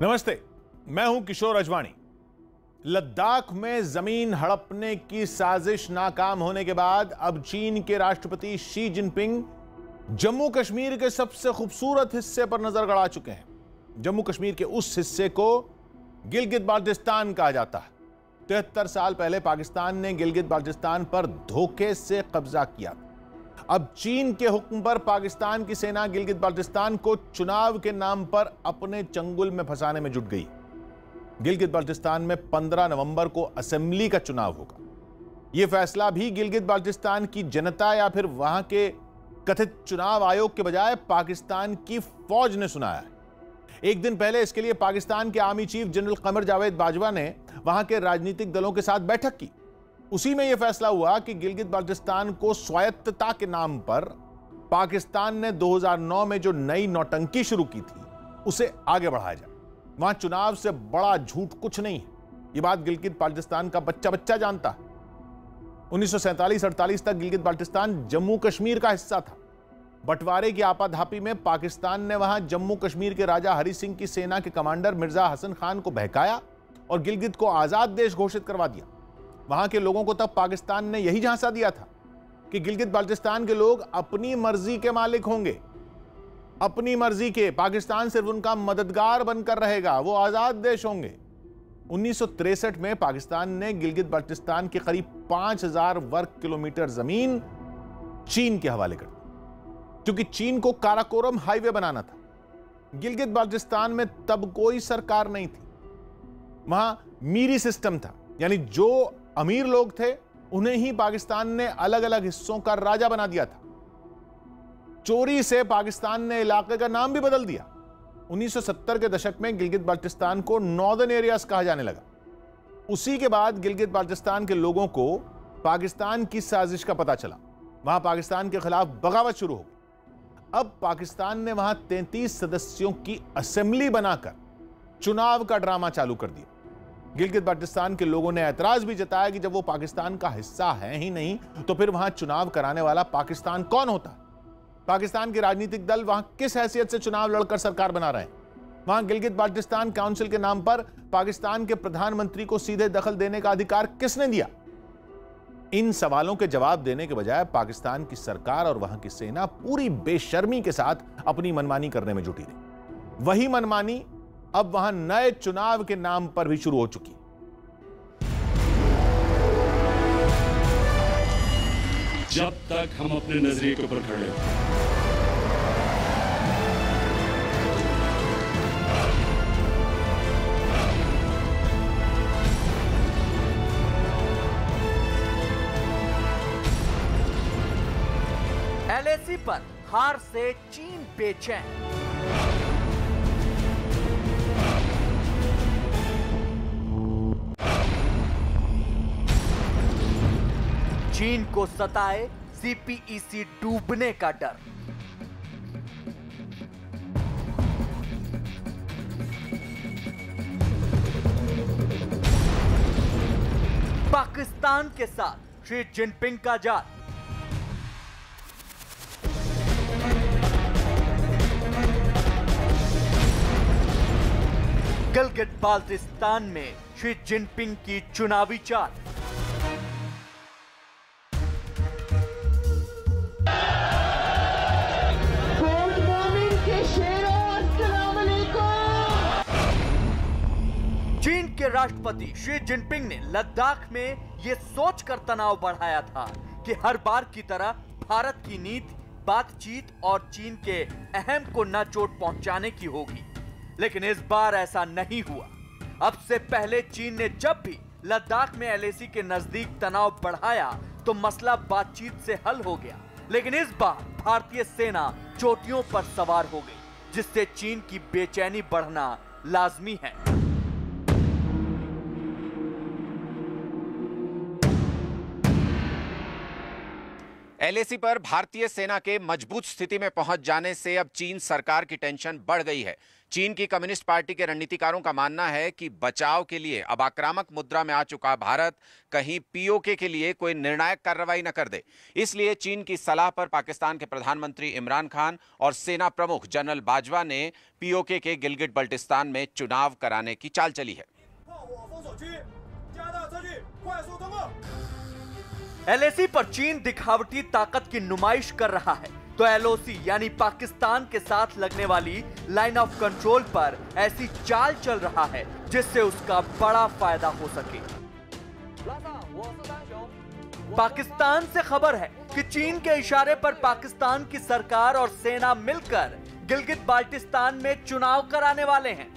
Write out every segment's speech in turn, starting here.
नमस्ते, मैं हूं किशोर अजवाणी। लद्दाख में जमीन हड़पने की साजिश नाकाम होने के बाद अब चीन के राष्ट्रपति शी जिनपिंग जम्मू कश्मीर के सबसे खूबसूरत हिस्से पर नजर गड़ा चुके हैं। जम्मू कश्मीर के उस हिस्से को गिलगित बाल्टिस्तान कहा जाता है। 73 साल पहले पाकिस्तान ने गिलगित बाल्टिस्तान पर धोखे से कब्जा किया। अब चीन के हुक्म पर पाकिस्तान की सेना गिलगित बाल्टिस्तान को चुनाव के नाम पर अपने चंगुल में फंसाने में जुट गई। गिलगित बाल्टिस्तान में 15 नवंबर को असेंबली का चुनाव होगा। यह फैसला भी गिलगित बाल्टिस्तान की जनता या फिर वहां के कथित चुनाव आयोग के बजाय पाकिस्तान की फौज ने सुनाया है। एक दिन पहले इसके लिए पाकिस्तान के army chief general Qamar Javed Bajwa ने वहां के राजनीतिक दलों के साथ बैठक की। उसी में यह फैसला हुआ कि गिलगित बाल्टिस्तान को स्वायत्तता के नाम पर पाकिस्तान ने 2009 में जो नई नौटंकी शुरू की थी उसे आगे बढ़ाया जाए। वहां चुनाव से बड़ा झूठ कुछ नहीं है। यह बात गिलगित बाल्टिस्तान का बच्चा बच्चा जानता है। 1947-48 तक गिलगित बाल्टिस्तान जम्मू कश्मीर का हिस्सा था। बंटवारे की आपाधापी में पाकिस्तान ने वहां जम्मू कश्मीर के राजा हरि सिंह की सेना के कमांडर मिर्जा हसन खान को बहकाया और गिलगित को आजाद देश घोषित करवा दिया। वहां के लोगों को तब पाकिस्तान ने यही झांसा दिया था कि गिलगित बाल्टिस्तान के लोग अपनी मर्जी के मालिक होंगे, अपनी मर्जी के। पाकिस्तान सिर्फ उनका मददगार बनकर रहेगा, वो आजाद देश होंगे। 1963 में पाकिस्तान ने गिलगित बाल्टिस्तान के करीब 5000 वर्ग किलोमीटर जमीन चीन के हवाले कर दी, क्योंकि चीन को काराकोरम हाईवे बनाना था। गिलगित बाल्टिस्तान में तब कोई सरकार नहीं थी। वहां मीरी सिस्टम था, यानी जो अमीर लोग थे उन्हें ही पाकिस्तान ने अलग अलग हिस्सों का राजा बना दिया था। चोरी से पाकिस्तान ने इलाके का नाम भी बदल दिया। 1970 के दशक में गिलगित बाल्टिस्तान को नॉर्दर्न एरियाज कहा जाने लगा। उसी के बाद गिलगित बाल्टिस्तान के लोगों को पाकिस्तान की साजिश का पता चला। वहां पाकिस्तान के खिलाफ बगावत शुरू हो गई। अब पाकिस्तान ने वहां 33 सदस्यों की असेंबली बनाकर चुनाव का ड्रामा चालू कर दिया। गिलगित बाल्टिस्तान के लोगों ने ऐतराज भी जताया कि जब वो पाकिस्तान का हिस्सा है ही नहीं तो फिर वहां चुनाव कराने वाला पाकिस्तान कौन होता है? पाकिस्तान के राजनीतिक दल वहां किस हैसियत से चुनाव लड़कर सरकार बना रहे हैं? वहां गिलगित बाल्टिस्तान काउंसिल के नाम पर पाकिस्तान के प्रधानमंत्री को सीधे दखल देने का अधिकार किसने दिया? इन सवालों के जवाब देने के बजाय पाकिस्तान की सरकार और वहां की सेना पूरी बेशर्मी के साथ अपनी मनमानी करने में जुटी रही। वही मनमानी अब वहां नए चुनाव के नाम पर भी शुरू हो चुकी। जब तक हम अपने नजरिए के ऊपर खड़े हैं, एलएसी पर हार से चीन बेचैन। चीन को सताए सीपीईसी डूबने का डर। पाकिस्तान के साथ शी जिनपिंग का जाल। गिलगित बाल्टिस्तान में शी जिनपिंग की चुनावी चाल। चीन के राष्ट्रपति शी जिनपिंग ने लद्दाख में यह सोचकर तनाव बढ़ाया था कि हर बार की तरह भारत की नीति बातचीत और चीन के अहम को न चोट पहुंचाने की होगी, लेकिन इस बार ऐसा नहीं हुआ। अब से पहले चीन ने जब भी लद्दाख में एलएसी के नजदीक तनाव बढ़ाया तो मसला बातचीत से हल हो गया, लेकिन इस बार भारतीय सेना चोटियों पर सवार हो गई, जिससे चीन की बेचैनी बढ़ना लाजमी है। LAC पर भारतीय सेना के मजबूत स्थिति में पहुंच जाने से अब चीन सरकार की टेंशन बढ़ गई है। चीन की कम्युनिस्ट पार्टी के रणनीतिकारों का मानना है कि बचाव के लिए अब आक्रामक मुद्रा में आ चुका भारत कहीं POK के लिए कोई निर्णायक कार्रवाई न कर दे। इसलिए चीन की सलाह पर पाकिस्तान के प्रधानमंत्री इमरान खान और सेना प्रमुख जनरल बाजवा ने POK के गिलगिट बल्टिस्तान में चुनाव कराने की चाल चली है। LAC पर चीन दिखावटी ताकत की नुमाइश कर रहा है तो LOC यानी पाकिस्तान के साथ लगने वाली लाइन ऑफ कंट्रोल पर ऐसी चाल चल रहा है जिससे उसका बड़ा फायदा हो सके। पाकिस्तान से खबर है कि चीन के इशारे पर पाकिस्तान की सरकार और सेना मिलकर गिलगित बाल्टिस्तान में चुनाव कराने वाले हैं।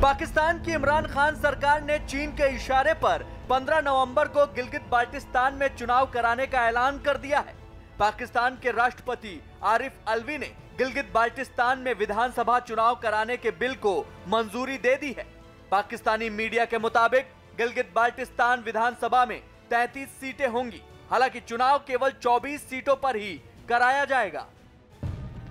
पाकिस्तान की इमरान खान सरकार ने चीन के इशारे पर 15 नवंबर को गिलगित बाल्टिस्तान में चुनाव कराने का ऐलान कर दिया है। पाकिस्तान के राष्ट्रपति आरिफ अलवी ने गिलगित बाल्टिस्तान में विधानसभा चुनाव कराने के बिल को मंजूरी दे दी है। पाकिस्तानी मीडिया के मुताबिक गिलगित बाल्टिस्तान विधानसभा में 33 सीटें होंगी। हालांकि चुनाव केवल 24 सीटों पर ही कराया जाएगा।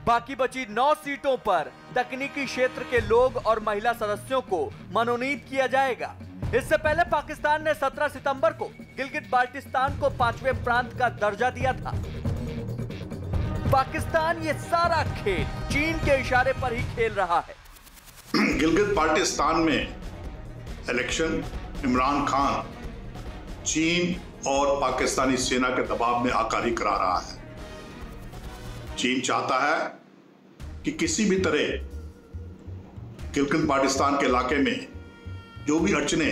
बाकी बची 9 सीटों पर तकनीकी क्षेत्र के लोग और महिला सदस्यों को मनोनीत किया जाएगा। इससे पहले पाकिस्तान ने 17 सितंबर को गिलगित बाल्टिस्तान को 5वें प्रांत का दर्जा दिया था। पाकिस्तान ये सारा खेल चीन के इशारे पर ही खेल रहा है। गिलगित बाल्टिस्तान में इलेक्शन इमरान खान चीन और पाकिस्तानी सेना के दबाव में आकारी करा रहा है। चीन चाहता है कि किसी भी तरह गिलगित बाल्टिस्तान के इलाके में जो भी अड़चने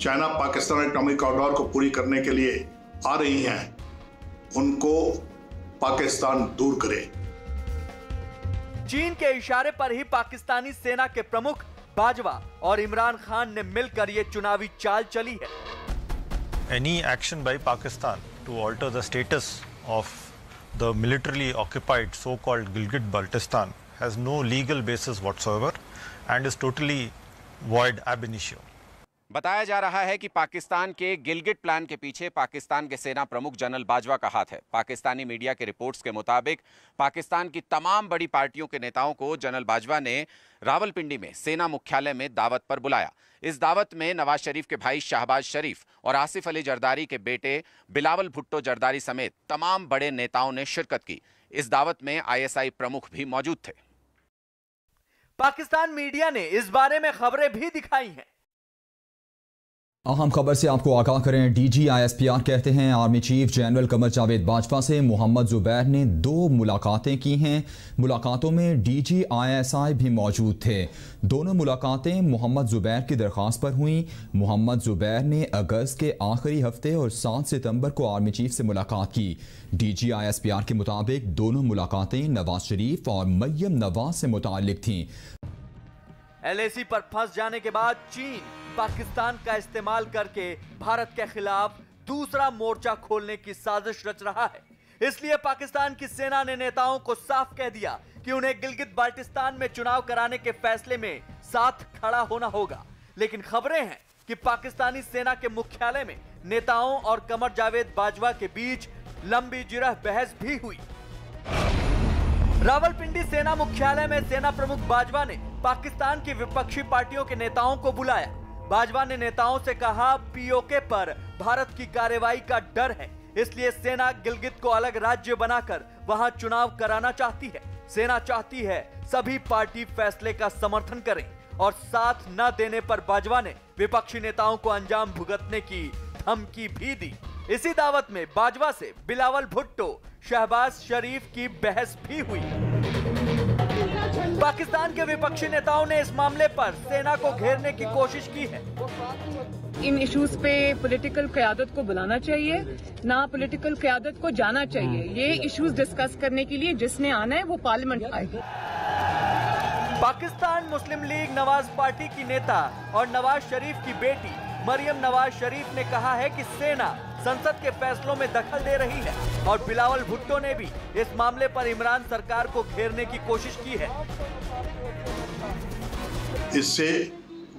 चाइना पाकिस्तान एटॉमिक कॉरिडोर को पूरी करने के लिए आ रही हैं उनको पाकिस्तान दूर करे। चीन के इशारे पर ही पाकिस्तानी सेना के प्रमुख बाजवा और इमरान खान ने मिलकर ये चुनावी चाल चली है। Any action by Pakistan to alter the status of the militarily occupied so-called Gilgit-Baltistan has no legal basis whatsoever and is totally void ab initio. बताया जा रहा है कि पाकिस्तान के गिलगिट प्लान के पीछे पाकिस्तान के सेना प्रमुख जनरल बाजवा का हाथ है। पाकिस्तानी मीडिया के रिपोर्ट्स के मुताबिक पाकिस्तान की तमाम बड़ी पार्टियों के नेताओं को जनरल बाजवा ने रावलपिंडी में सेना मुख्यालय में दावत पर बुलाया। इस दावत में नवाज शरीफ के भाई शाहबाज शरीफ और आसिफ अली जरदारी के बेटे बिलावल भुट्टो जरदारी समेत तमाम बड़े नेताओं ने शिरकत की। इस दावत में ISI प्रमुख भी मौजूद थे। पाकिस्तान मीडिया ने इस बारे में खबरें भी दिखाई हैं। अहम खबर से आपको आगाह करें। DG ISPR कहते हैं army chief general Qamar Javed Bajwa से मोहम्मद जुबैर ने 2 मुलाकातें की हैं। मुलाकातों में DG ISI भी मौजूद थे। दोनों मुलाकातें मोहम्मद जुबैर की दरख्वास्त पर हुई। मोहम्मद जुबैर ने अगस्त के आखिरी हफ्ते और 7 सितंबर को आर्मी चीफ से मुलाकात की। DG ISPR के मुताबिक दोनों मुलाकातें नवाज शरीफ और मरियम नवाज से मुताल्लिक थीं। LAC पर फंस जाने के बाद चीन पाकिस्तान का इस्तेमाल करके भारत के खिलाफ दूसरा मोर्चा खोलने की साजिश रच रहा है। इसलिए पाकिस्तान की सेना ने नेताओं को साफ कह दिया कि उन्हें गिलगित बाल्टिस्तान में चुनाव कराने के फैसले में साथ खड़ा होना होगा। लेकिन खबरें हैं कि पाकिस्तानी सेना के मुख्यालय में नेताओं और कमर जावेद बाजवा के बीच लंबी जिरह बहस भी हुई। रावलपिंडी सेना मुख्यालय में सेना प्रमुख बाजवा ने पाकिस्तान की विपक्षी पार्टियों के नेताओं को बुलाया। बाजवा ने नेताओं से कहा POK पर भारत की कार्रवाई का डर है, इसलिए सेना गिलगित को अलग राज्य बनाकर वहां चुनाव कराना चाहती है। सेना चाहती है सभी पार्टी फैसले का समर्थन करें और साथ न देने पर बाजवा ने विपक्षी नेताओं को अंजाम भुगतने की धमकी भी दी। इसी दावत में बाजवा से बिलावल भुट्टो शहबाज शरीफ की बहस भी हुई। पाकिस्तान के विपक्षी नेताओं ने इस मामले पर सेना को घेरने की कोशिश की है। इन इश्यूज पे पॉलिटिकल क़यादत को बुलाना चाहिए, ना पॉलिटिकल क़यादत को जाना चाहिए। ये इश्यूज डिस्कस करने के लिए जिसने आना है वो पार्लियामेंट आए। पाकिस्तान मुस्लिम लीग नवाज पार्टी की नेता और नवाज शरीफ की बेटी मरियम नवाज शरीफ ने कहा है कि सेना संसद के फैसलों में दखल दे रही है और बिलावल भुट्टो ने भी इस मामले पर इमरान सरकार को घेरने की कोशिश की है। इससे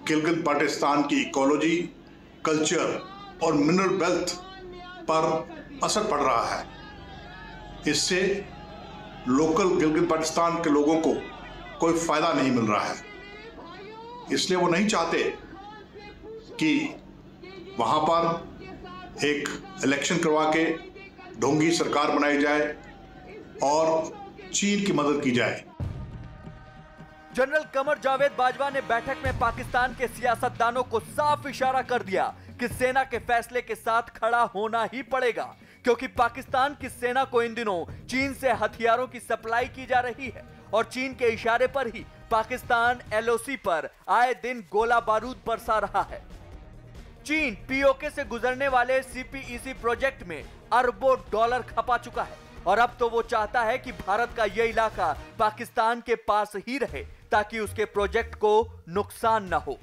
गिलगित बाल्टिस्तान की इकोलॉजी, कल्चर और मिनरल वेल्थ पर असर पड़ रहा है। इससे लोकल गिलगित बाल्टिस्तान के लोगों को कोई फायदा नहीं मिल रहा है। इसलिए वो नहीं चाहते कि वहां पर एक इलेक्शन करवा के ढोंगी सरकार बनाई जाए और चीन की मदद की जाए। जनरल कमर जावेद बाजवा ने बैठक में पाकिस्तान के सियासतदानों को साफ इशारा कर दिया कि सेना के फैसले के साथ खड़ा होना ही पड़ेगा, क्योंकि पाकिस्तान की सेना को इन दिनों चीन से हथियारों की सप्लाई की जा रही है और चीन के इशारे पर ही पाकिस्तान एलओसी पर आए दिन गोला बारूद बरसा रहा है। चीन पीओके से गुजरने वाले सीपीईसी प्रोजेक्ट में अरबों डॉलर खपा चुका है और अब तो वो चाहता है कि भारत का यह इलाका पाकिस्तान के पास ही रहे ताकि उसके प्रोजेक्ट को नुकसान न हो।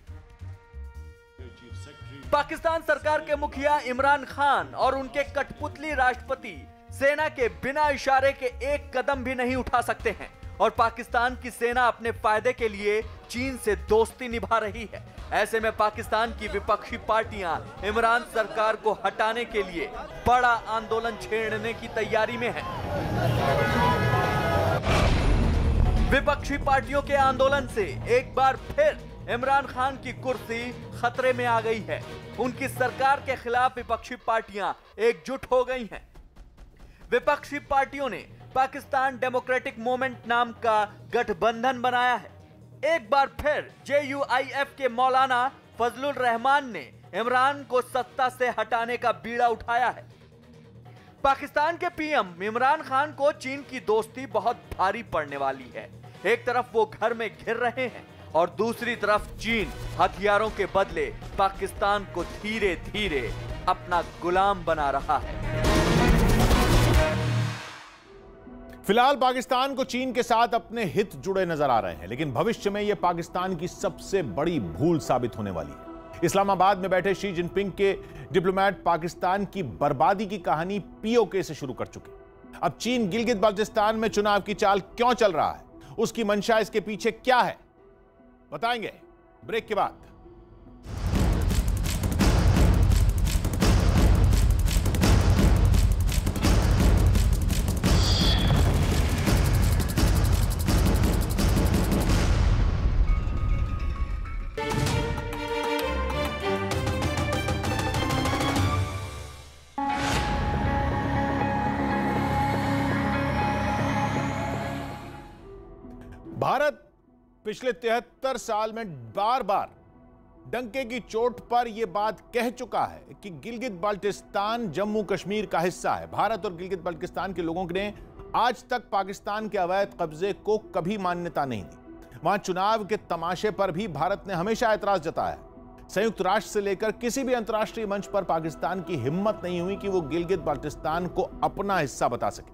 पाकिस्तान सरकार के मुखिया इमरान खान और उनके कठपुतली राष्ट्रपति सेना के बिना इशारे के एक कदम भी नहीं उठा सकते हैं और पाकिस्तान की सेना अपने फायदे के लिए चीन से दोस्ती निभा रही है। ऐसे में पाकिस्तान की विपक्षी पार्टियां इमरान सरकार को हटाने के लिए बड़ा आंदोलन छेड़ने की तैयारी में हैं। विपक्षी पार्टियों के आंदोलन से एक बार फिर इमरान खान की कुर्सी खतरे में आ गई है। उनकी सरकार के खिलाफ विपक्षी पार्टियां एकजुट हो गई हैं। विपक्षी पार्टियों ने पाकिस्तान डेमोक्रेटिक मूवमेंट नाम का गठबंधन बनाया है। एक बार फिर JUIF के मौलाना फजलुर रहमान ने इमरान को सत्ता से हटाने का बीड़ा उठाया है। पाकिस्तान के पीएम इमरान खान को चीन की दोस्ती बहुत भारी पड़ने वाली है। एक तरफ वो घर में घिर रहे हैं और दूसरी तरफ चीन हथियारों के बदले पाकिस्तान को धीरे धीरे अपना गुलाम बना रहा है। फिलहाल पाकिस्तान को चीन के साथ अपने हित जुड़े नजर आ रहे हैं, लेकिन भविष्य में यह पाकिस्तान की सबसे बड़ी भूल साबित होने वाली है। इस्लामाबाद में बैठे शी जिनपिंग के डिप्लोमेट पाकिस्तान की बर्बादी की कहानी पीओके से शुरू कर चुके। अब चीन गिलगित बाल्टिस्तान में चुनाव की चाल क्यों चल रहा है, उसकी मंशा इसके पीछे क्या है, बताएंगे ब्रेक के बाद। भारत पिछले 73 साल में बार बार डंके की चोट पर यह बात कह चुका है कि गिलगित बाल्टिस्तान जम्मू कश्मीर का हिस्सा है। भारत और गिलगित बाल्टिस्तान के लोगों ने आज तक पाकिस्तान के अवैध कब्जे को कभी मान्यता नहीं दी। वहां चुनाव के तमाशे पर भी भारत ने हमेशा ऐतराज जताया है। संयुक्त राष्ट्र से लेकर किसी भी अंतर्राष्ट्रीय मंच पर पाकिस्तान की हिम्मत नहीं हुई कि वो गिलगित बाल्टिस्तान को अपना हिस्सा बता सके।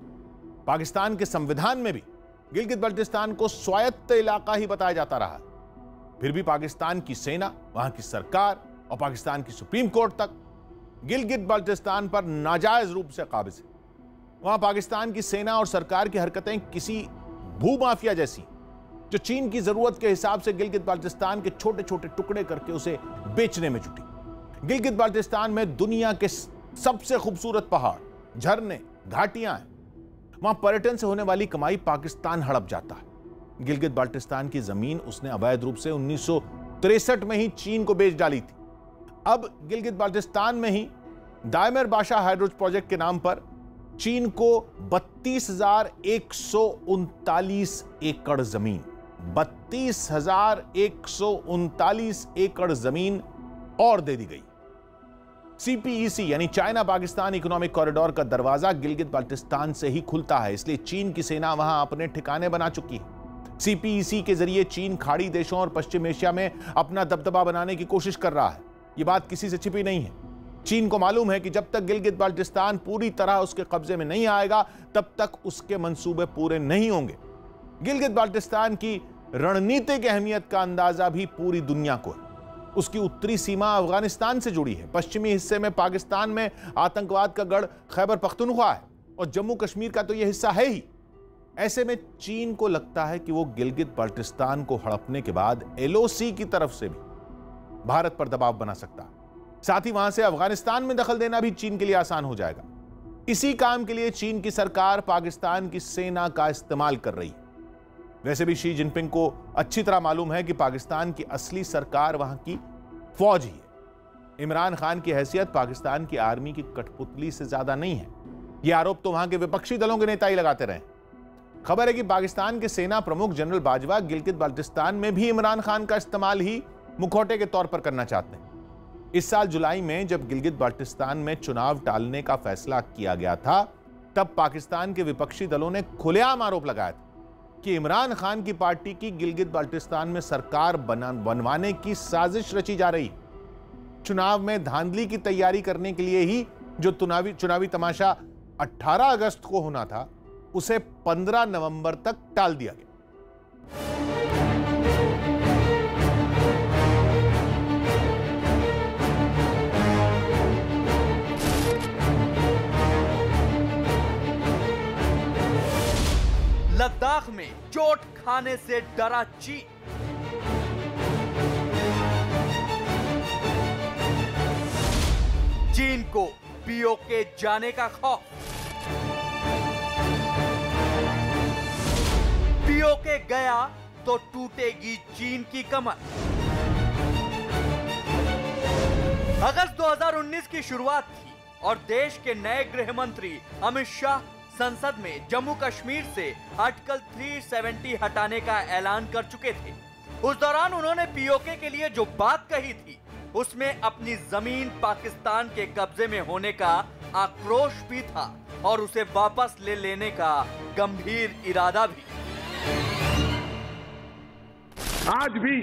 पाकिस्तान के संविधान में भी गिलगित बाल्टिस्तान को स्वायत्त इलाका ही बताया जाता रहा। फिर भी पाकिस्तान की सेना, वहां की सरकार और पाकिस्तान की सुप्रीम कोर्ट तक गिलगित बाल्टिस्तान पर नाजायज रूप से काबिज है। वहां पाकिस्तान की सेना और सरकार की हरकतें किसी भूमाफिया जैसी, जो चीन की जरूरत के हिसाब से गिलगित बाल्टिस्तान के छोटे छोटे टुकड़े करके उसे बेचने में जुटी। गिलगित बाल्टिस्तान में दुनिया के सबसे खूबसूरत पहाड़, झरने, घाटियां हैं। वहां पर्यटन से होने वाली कमाई पाकिस्तान हड़प जाता है। गिलगित बाल्टिस्तान की जमीन उसने अवैध रूप से 1963 में ही चीन को बेच डाली थी। अब गिलगित बाल्टिस्तान में ही दायमर बाशा हाइड्रो प्रोजेक्ट के नाम पर चीन को 32,139 एकड़ जमीन 32,139 एकड़ जमीन और दे दी गई। सीपीईसी यानी चाइना पाकिस्तान इकोनॉमिक कॉरिडोर का दरवाजा गिलगित बाल्टिस्तान से ही खुलता है, इसलिए चीन की सेना वहां अपने ठिकाने बना चुकी है। सीपीईसी के जरिए चीन खाड़ी देशों और पश्चिम एशिया में अपना दबदबा बनाने की कोशिश कर रहा है। यह बात किसी से छिपी नहीं है। चीन को मालूम है कि जब तक गिलगित बाल्टिस्तान पूरी तरह उसके कब्जे में नहीं आएगा, तब तक उसके मंसूबे पूरे नहीं होंगे। गिलगित बाल्टिस्तान की रणनीतिक अहमियत का अंदाजा भी पूरी दुनिया को है। उसकी उत्तरी सीमा अफगानिस्तान से जुड़ी है, पश्चिमी हिस्से में पाकिस्तान में आतंकवाद का गढ़ खैबर पख्तूनख्वा है और जम्मू कश्मीर का तो यह हिस्सा है ही। ऐसे में चीन को लगता है कि वो गिलगित बाल्टिस्तान को हड़पने के बाद एलओसी की तरफ से भी भारत पर दबाव बना सकता है। साथ ही वहां से अफगानिस्तान में दखल देना भी चीन के लिए आसान हो जाएगा। इसी काम के लिए चीन की सरकार पाकिस्तान की सेना का इस्तेमाल कर रही है। वैसे भी शी जिनपिंग को अच्छी तरह मालूम है कि पाकिस्तान की असली सरकार वहां की फौज ही है। इमरान खान की हैसियत पाकिस्तान की आर्मी की कठपुतली से ज्यादा नहीं है। यह आरोप तो वहां के विपक्षी दलों के नेता ही लगाते रहे। खबर है कि पाकिस्तान के सेना प्रमुख जनरल बाजवा गिलगित बाल्टिस्तान में भी इमरान खान का इस्तेमाल ही मुखौटे के तौर पर करना चाहते हैं। इस साल जुलाई में जब गिलगित बाल्टिस्तान में चुनाव टालने का फैसला किया गया था, तब पाकिस्तान के विपक्षी दलों ने खुलेआम आरोप लगाया था कि इमरान खान की पार्टी की गिलगित बाल्टिस्तान में सरकार बनवाने की साजिश रची जा रही। चुनाव में धांधली की तैयारी करने के लिए ही जो चुनावी तमाशा 18 अगस्त को होना था, उसे 15 नवंबर तक टाल दिया गया। लद्दाख में चोट खाने से डरा चीन। चीन को पीओके जाने का खौफ। पीओके गया तो टूटेगी चीन की कमर। अगस्त 2019 की शुरुआत थी और देश के नए गृह मंत्री अमित शाह संसद में जम्मू कश्मीर से आर्टिकल 370 हटाने का ऐलान कर चुके थे। उस दौरान उन्होंने पीओके के लिए जो बात कही थी, उसमें अपनी जमीन पाकिस्तान के कब्जे में होने का आक्रोश भी था और उसे वापस ले लेने का गंभीर इरादा भी। आज भी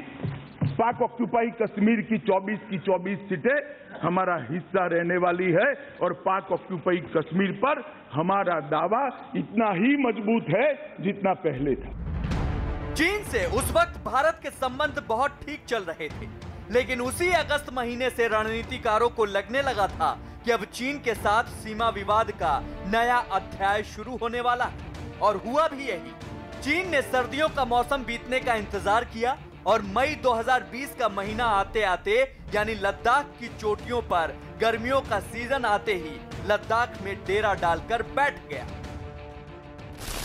पाक ऑक्युपाई कश्मीर की 24 सीटें हमारा हिस्सा रहने वाली है और पाक ऑक्युपाई कश्मीर पर हमारा दावा इतना ही मजबूत है जितना पहले था। चीन से उस वक्त भारत के संबंध बहुत ठीक चल रहे थे, लेकिन उसी अगस्त महीने से रणनीतिकारों को लगने लगा था कि अब चीन के साथ सीमा विवाद का नया अध्याय शुरू होने वाला है। और हुआ भी यही। चीन ने सर्दियों का मौसम बीतने का इंतजार किया और मई 2020 का महीना आते आते यानी लद्दाख की चोटियों पर गर्मियों का सीजन आते ही लद्दाख में डेरा डालकर बैठ गया।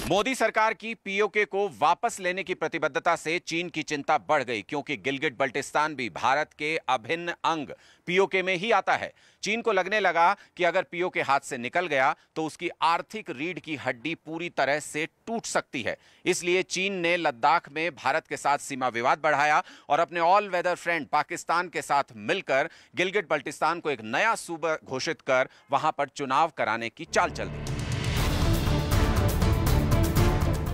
मोदी सरकार की पीओके को वापस लेने की प्रतिबद्धता से चीन की चिंता बढ़ गई, क्योंकि गिलगिट बल्टिस्तान भी भारत के अभिन्न अंग पीओके में ही आता है। चीन को लगने लगा कि अगर पीओके हाथ से निकल गया तो उसकी आर्थिक रीढ़ की हड्डी पूरी तरह से टूट सकती है। इसलिए चीन ने लद्दाख में भारत के साथ सीमा विवाद बढ़ाया और अपने ऑल वेदर फ्रेंड पाकिस्तान के साथ मिलकर गिलगिट बल्टिस्तान को एक नया सूबा घोषित कर वहां पर चुनाव कराने की चाल चल दी।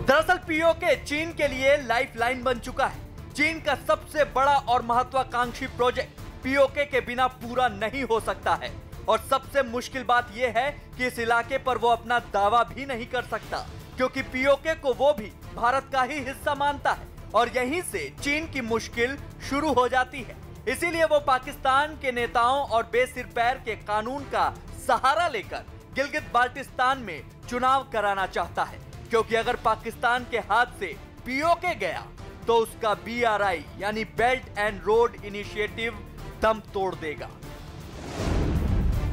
दरअसल पीओके चीन के लिए लाइफलाइन बन चुका है। चीन का सबसे बड़ा और महत्वाकांक्षी प्रोजेक्ट पीओके के बिना पूरा नहीं हो सकता है। और सबसे मुश्किल बात यह है कि इस इलाके पर वो अपना दावा भी नहीं कर सकता, क्योंकि पीओके को वो भी भारत का ही हिस्सा मानता है और यहीं से चीन की मुश्किल शुरू हो जाती है। इसीलिए वो पाकिस्तान के नेताओं और बेसिर पैर के कानून का सहारा लेकर गिलगित बाल्टिस्तान में चुनाव कराना चाहता है, क्योंकि अगर पाकिस्तान के हाथ से पीओके गया तो उसका BRI यानी बेल्ट एंड रोड इनिशिएटिव दम तोड़ देगा।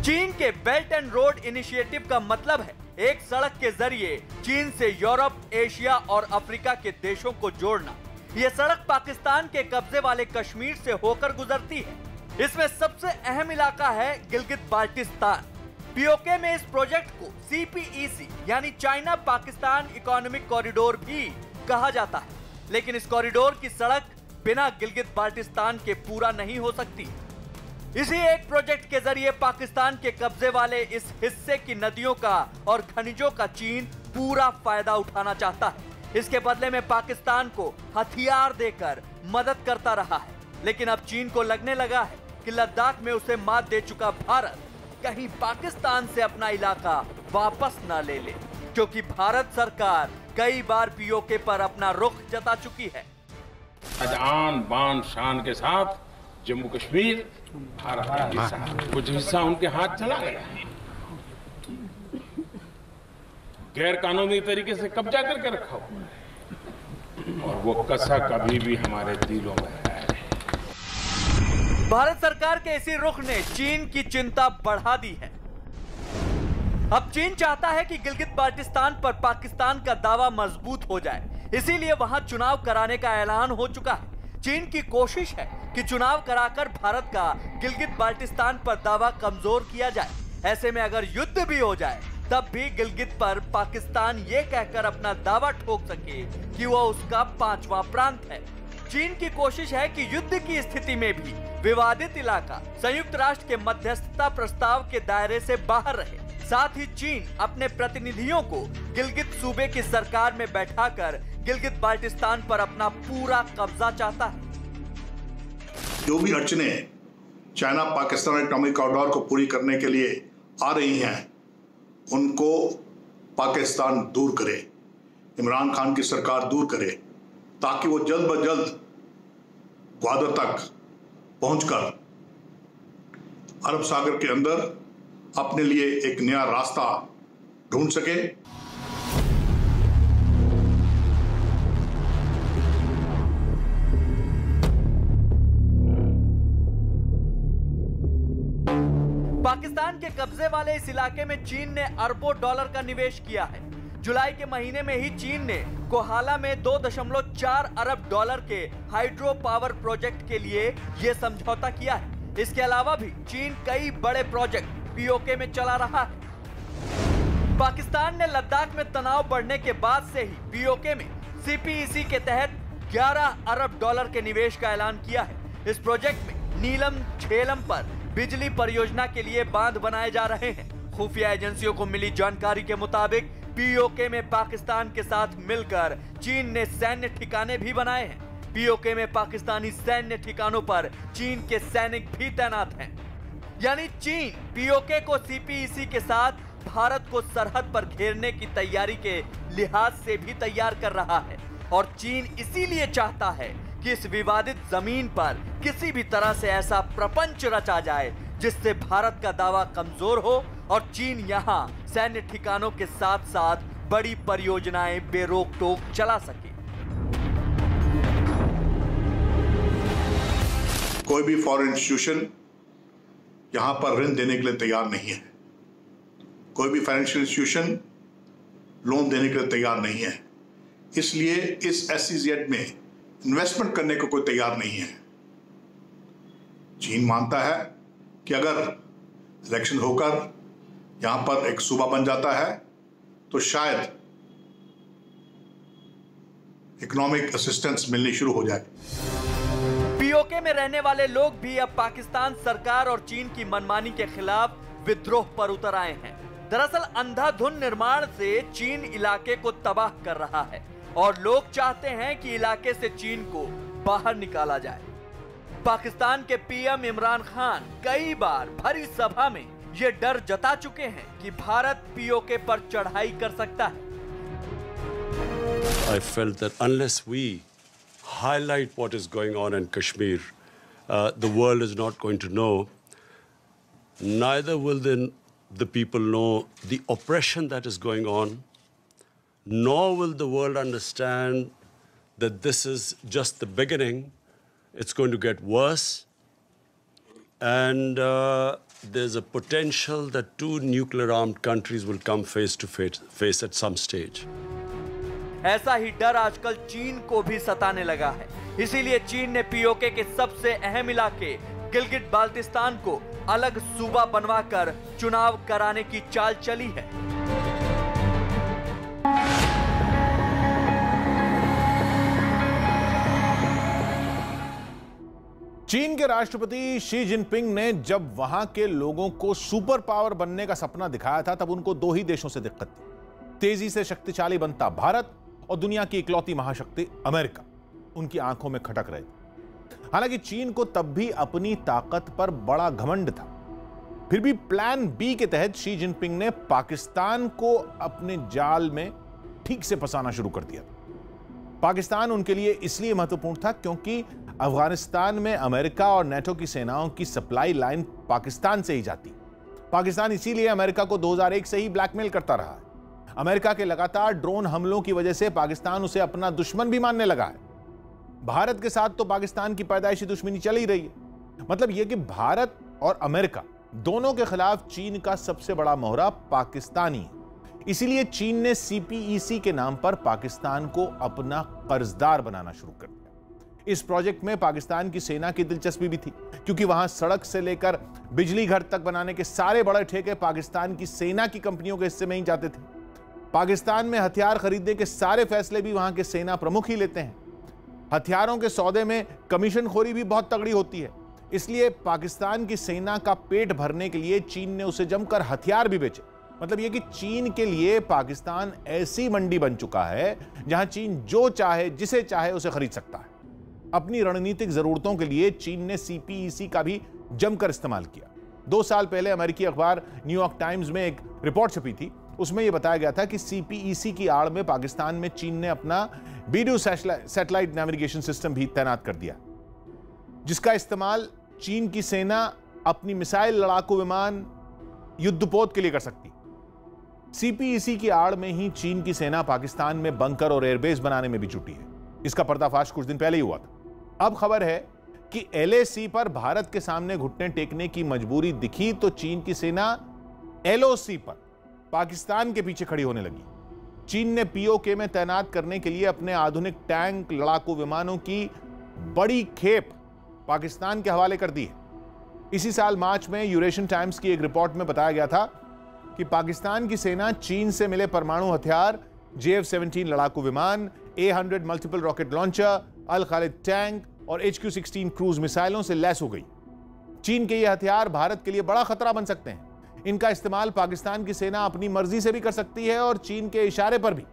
चीन के बेल्ट एंड रोड इनिशिएटिव का मतलब है एक सड़क के जरिए चीन से यूरोप, एशिया और अफ्रीका के देशों को जोड़ना। यह सड़क पाकिस्तान के कब्जे वाले कश्मीर से होकर गुजरती है। इसमें सबसे अहम इलाका है गिलगित बाल्टिस्तान। पीओके में इस प्रोजेक्ट को CPEC यानी चाइना पाकिस्तान इकोनॉमिक कॉरिडोर भी कहा जाता है, लेकिन इस कॉरिडोर की सड़क बिना गिलगित बाल्टिस्तान के पूरा नहीं हो सकती। इसी एक प्रोजेक्ट के जरिए पाकिस्तान के कब्जे वाले इस हिस्से की नदियों का और खनिजों का चीन पूरा फायदा उठाना चाहता है। इसके बदले में पाकिस्तान को हथियार देकर मदद करता रहा है, लेकिन अब चीन को लगने लगा है कि लद्दाख में उसे मात दे चुका भारत कहीं पाकिस्तान से अपना इलाका वापस ना ले ले, क्योंकि भारत सरकार कई बार पीओके पर अपना रुख जता चुकी है। आन बान शान के साथ जम्मू कश्मीर भारत का हिस्सा, कुछ हिस्सा उनके हाथ चला गया, गैर कानूनी तरीके से कब्जा करके रखा हुआ और वो कसा कभी भी हमारे दिलों में है। भारत सरकार के इसी रुख ने चीन की चिंता बढ़ा दी है। अब चीन चाहता है कि गिलगित बाल्टिस्तान पर पाकिस्तान का दावा मजबूत हो जाए, इसीलिए वहां चुनाव कराने का ऐलान हो चुका है। चीन की कोशिश है कि चुनाव कराकर भारत का गिलगित बाल्टिस्तान पर दावा कमजोर किया जाए। ऐसे में अगर युद्ध भी हो जाए तब भी गिलगित पर पाकिस्तान ये कहकर अपना दावा ठोक सके कि वह उसका 5वां प्रांत है। चीन की कोशिश है कि युद्ध की स्थिति में भी विवादित इलाका संयुक्त राष्ट्र के मध्यस्थता प्रस्ताव के दायरे से बाहर रहे। साथ ही चीन अपने प्रतिनिधियों को गिलगित सूबे की सरकार में बैठाकर गिलगित बाल्टिस्तान पर अपना पूरा कब्जा चाहता है। जो भी अड़चनें चाइना पाकिस्तान इकोनॉमिक कॉरिडोर को पूरी करने के लिए आ रही हैं, उनको पाकिस्तान दूर करे, इमरान खान की सरकार दूर करे, ताकि वो जल्द ब जल्द ग्वादर तक पहुंचकर अरब सागर के अंदर अपने लिए एक नया रास्ता ढूंढ सके। पाकिस्तान के कब्जे वाले इस इलाके में चीन ने अरबों डॉलर का निवेश किया है। जुलाई के महीने में ही चीन ने कोहाला में 2.4 अरब डॉलर के हाइड्रो पावर प्रोजेक्ट के लिए यह समझौता किया है। इसके अलावा भी चीन कई बड़े प्रोजेक्ट पीओके में चला रहा है। पाकिस्तान ने लद्दाख में तनाव बढ़ने के बाद से ही पीओके में सीपीईसी के तहत 11 अरब डॉलर के निवेश का ऐलान किया है। इस प्रोजेक्ट में नीलम झेलम पर बिजली परियोजना के लिए बांध बनाए जा रहे हैं। खुफिया एजेंसियों को मिली जानकारी के मुताबिक पीओके में पाकिस्तान के साथ मिलकर चीन ने सैन्य ठिकाने भी बनाए हैं। पीओके में पाकिस्तानी सैन्य ठिकानों पर चीन के सैनिक भी तैनात हैं। यानी चीन पीओके को सीपीईसी के साथ भारत को सरहद पर घेरने की तैयारी के लिहाज से भी तैयार कर रहा है। और चीन इसीलिए चाहता है कि इस विवादित जमीन पर किसी भी तरह से ऐसा प्रपंच रचा जाए जिससे भारत का दावा कमजोर हो और चीन यहां सैन्य ठिकानों के साथ साथ बड़ी परियोजनाएं बेरोक टोक चला सके। कोई भी फॉरेन इंस्टीट्यूशन यहां पर ऋण देने के लिए तैयार नहीं है। कोई भी फाइनेंशियल इंस्टीट्यूशन लोन देने के लिए तैयार नहीं है। इसलिए इस SEZ में इन्वेस्टमेंट करने को कोई तैयार नहीं है। चीन मानता है कि अगर इलेक्शन होकर यहां पर एक सूबा बन जाता है तो शायद इकोनॉमिक असिस्टेंस मिलनी शुरू हो जाए। पीओके में रहने वाले लोग भी अब पाकिस्तान सरकार और चीन की मनमानी के खिलाफ विद्रोह पर उतर आए हैं। दरअसल अंधाधुंध निर्माण से चीन इलाके को तबाह कर रहा है और लोग चाहते हैं कि इलाके से चीन को बाहर निकाला जाए। पाकिस्तान के पीएम इमरान खान कई बार भरी सभा में ये डर जता चुके हैं कि भारत पीओके पर चढ़ाई कर सकता है। I felt that unless we highlight what is going on in Kashmir, the world is not going to know. Neither will the people know the oppression that is going on, nor will the world understand that this is just the beginning. It's going to get worse. And there's a potential that two nuclear-armed countries will come face to face at some stage. ऐसा ही डर आजकल चीन को भी सताने लगा है। इसीलिए चीन ने पीओके के सबसे अहम इलाके गिलगित बाल्टिस्तान को अलग सूबा बनवाकर चुनाव कराने की चाल चली है। चीन के राष्ट्रपति शी जिनपिंग ने जब वहां के लोगों को सुपर पावर बनने का सपना दिखाया था, तब उनको दो ही देशों से दिक्कत थी। तेजी से शक्तिशाली बनता भारत और दुनिया की इकलौती महाशक्ति अमेरिका उनकी आंखों में खटक रहे थे। हालांकि चीन को तब भी अपनी ताकत पर बड़ा घमंड था। फिर भी प्लान बी के तहत शी जिनपिंग ने पाकिस्तान को अपने जाल में ठीक से फंसाना शुरू कर दिया। पाकिस्तान उनके लिए इसलिए महत्वपूर्ण था क्योंकि अफगानिस्तान में अमेरिका और नेटो की सेनाओं की सप्लाई लाइन पाकिस्तान से ही जाती। पाकिस्तान इसीलिए अमेरिका को 2001 से ही ब्लैकमेल करता रहा है। अमेरिका के लगातार ड्रोन हमलों की वजह से पाकिस्तान उसे अपना दुश्मन भी मानने लगा है। भारत के साथ तो पाकिस्तान की पैदाइशी दुश्मनी चल ही रही है, मतलब यह कि भारत और अमेरिका दोनों के खिलाफ चीन का सबसे बड़ा मोहरा पाकिस्तानी है। इसीलिए चीन ने CPEC के नाम पर पाकिस्तान को अपना कर्जदार बनाना शुरू कर दिया। इस प्रोजेक्ट में पाकिस्तान की सेना की दिलचस्पी भी थी, क्योंकि वहां सड़क से लेकर बिजली घर तक बनाने के सारे बड़े ठेके पाकिस्तान की सेना की कंपनियों के हिस्से में ही जाते थे। पाकिस्तान में हथियार खरीदने के सारे फैसले भी वहां के सेना प्रमुख ही लेते हैं। हथियारों के सौदे में कमीशनखोरी भी बहुत तगड़ी होती है। इसलिए पाकिस्तान की सेना का पेट भरने के लिए चीन ने उसे जमकर हथियार भी बेचे। मतलब यह कि चीन के लिए पाकिस्तान ऐसी मंडी बन चुका है जहां चीन जो चाहे, जिसे चाहे, उसे खरीद सकता है। अपनी रणनीतिक जरूरतों के लिए चीन ने CPEC का भी जमकर इस्तेमाल किया। 2 साल पहले अमेरिकी अखबार न्यूयॉर्क टाइम्स में एक रिपोर्ट छपी थी। उसमें यह बताया गया था कि CPEC की आड़ में पाकिस्तान में चीन ने अपना बीडू सैटेलाइट नेविगेशन सिस्टम भी तैनात कर दिया, जिसका इस्तेमाल चीन की सेना अपनी मिसाइल लड़ाकू विमान युद्धपोत के लिए कर सकती। CPEC की आड़ में ही चीन की सेना पाकिस्तान में बंकर और एयरबेस बनाने में भी जुटी है। इसका पर्दाफाश कुछ दिन पहले ही हुआ था। अब खबर है कि LAC पर भारत के सामने घुटने टेकने की मजबूरी दिखी तो चीन की सेना LOC पर पाकिस्तान के पीछे खड़ी होने लगी। चीन ने POK में तैनात करने के लिए अपने आधुनिक टैंक, लड़ाकू विमानों की बड़ी खेप पाकिस्तान के हवाले कर दी है। इसी साल मार्च में यूरेशियन टाइम्स की एक रिपोर्ट में बताया गया था कि पाकिस्तान की सेना चीन से मिले परमाणु हथियार, JF-17 लड़ाकू विमान, A-100 मल्टीपल रॉकेट लॉन्चर, अल खालिद टैंक और HQ-16 क्रूज मिसाइलों से लैस हो गई। चीन के ये हथियार भारत के लिए बड़ा खतरा बन सकते हैं। इनका इस्तेमाल पाकिस्तान की सेना अपनी मर्जी से भी कर सकती है और चीन के इशारे पर भी।